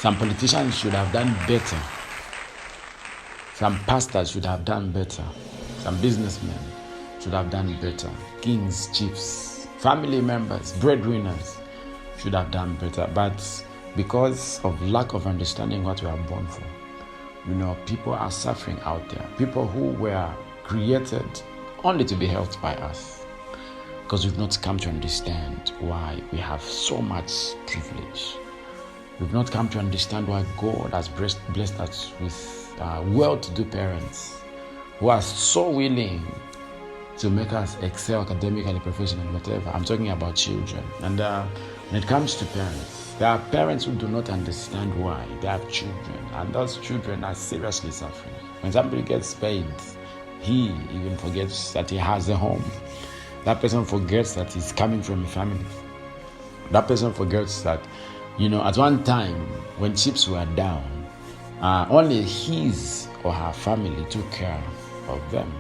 Some politicians should have done better. Some pastors should have done better. Some businessmen should have done better. Kings, chiefs, family members, breadwinners should have done better. But because of lack of understanding what we are born for, people are suffering out there. People who were created only to be helped by us, because we've not come to understand why we have so much privilege. We've not come to understand why God has blessed us with well-to-do parents who are so willing to make us excel academically, professionally, whatever. I'm talking about children. And when it comes to parents, there are parents who do not understand why they have children, and those children are seriously suffering. When somebody gets paid, he even forgets that he has a home. That person forgets that he's coming from a family. That person forgets that, at one time when chips were down, only his or her family took care of them.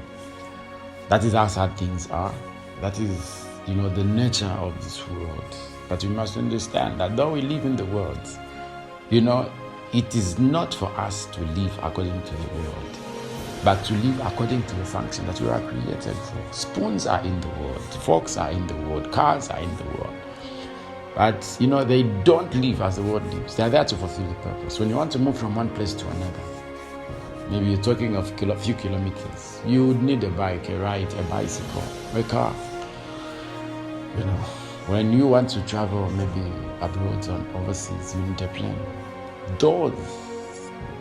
That is how sad things are. That is, the nature of this world. But we must understand that though we live in the world, it is not for us to live according to the world, but to live according to the function that we are created for. Spoons are in the world, forks are in the world, cars are in the world. But, they don't live as the world lives. They are there to fulfill the purpose. When you want to move from one place to another, maybe you're talking of a few kilometers, you would need a bike, a ride, a bicycle, a car. When you want to travel maybe abroad or overseas, you need a plane. Those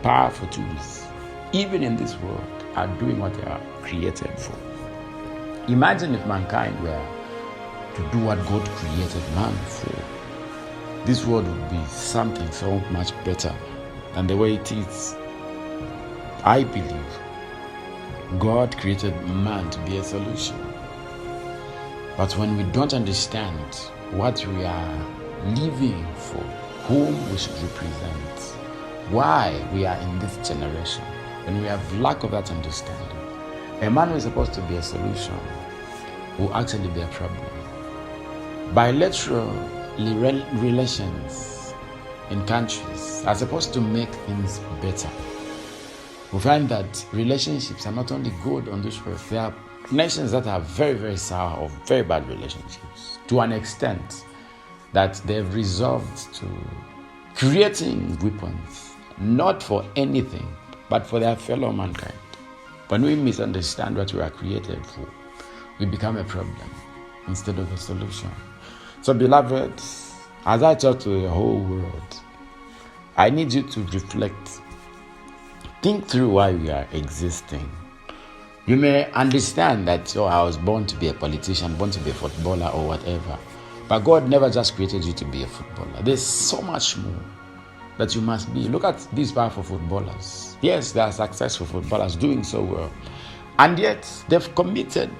powerful tools, even in this world, are doing what they are created for. Imagine if mankind were to do what God created man for. This world would be something so much better than the way it is. I believe God created man to be a solution. But when we don't understand what we are living for, whom we should represent, why we are in this generation, when we have lack of that understanding, a man who is supposed to be a solution will actually be a problem. Bilateral relations in countries are supposed to make things better. We find that relationships are not only good on this earth, there are nations that are very, very sour or very bad relationships, to an extent that they've resolved to creating weapons, not for anything, but for their fellow mankind. When we misunderstand what we are created for, we become a problem instead of a solution. So, beloved, as I talk to the whole world, I need you to reflect. Think through why we are existing. You may understand that, I was born to be a politician, born to be a footballer or whatever. But God never just created you to be a footballer. There's so much more that you must be. Look at these powerful footballers. Yes, they are successful footballers doing so well. And yet, they've committed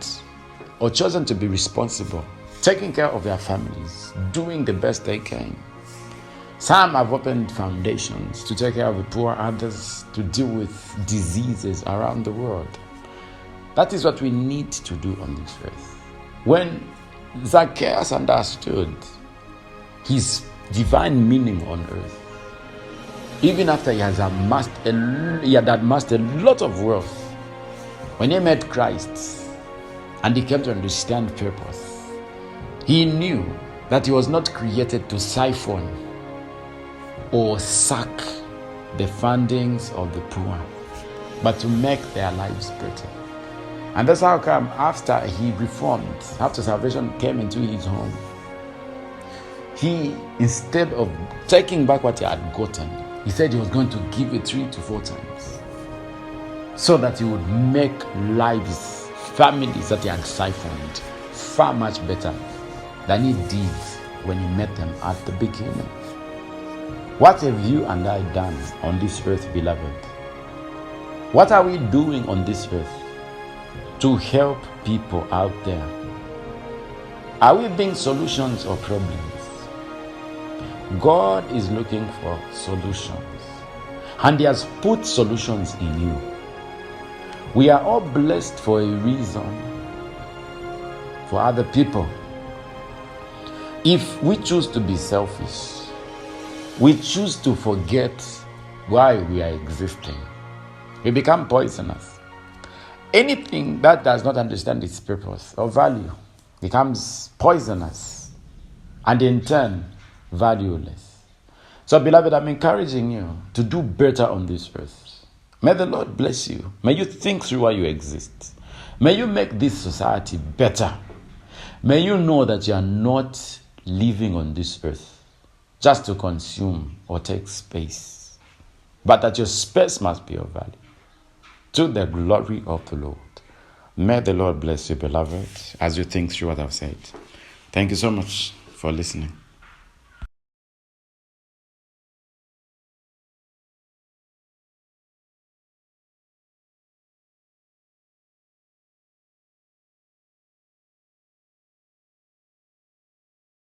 or chosen to be responsible, taking care of their families, doing the best they can. Some have opened foundations to take care of the poor, others to deal with diseases around the world. That is what we need to do on this earth. When Zacchaeus understood his divine meaning on earth, even after he had amassed a lot of wealth, when he met Christ and he came to understand purpose, he knew that he was not created to siphon or suck the fundings of the poor, but to make their lives better. And that's how come after he reformed, after salvation came into his home, he, instead of taking back what he had gotten, he said he was going to give it 3 to 4 times, so that he would make lives, families that he had siphoned, far much better than he did when he met them at the beginning. What have you and I done on this earth, beloved? What are we doing on this earth to help people out there? Are we being solutions or problems? God is looking for solutions, and He has put solutions in you. We are all blessed for a reason for other people. If we choose to be selfish, we choose to forget why we are existing. We become poisonous. Anything that does not understand its purpose or value becomes poisonous and in turn valueless. So, beloved, I'm encouraging you to do better on this earth. May the Lord bless you. May you think through why you exist. May you make this society better. May you know that you are not living on this earth just to consume or take space, but that your space must be of value to the glory of the Lord. May the Lord bless you, beloved, as you think through what I've said. Thank you so much for listening.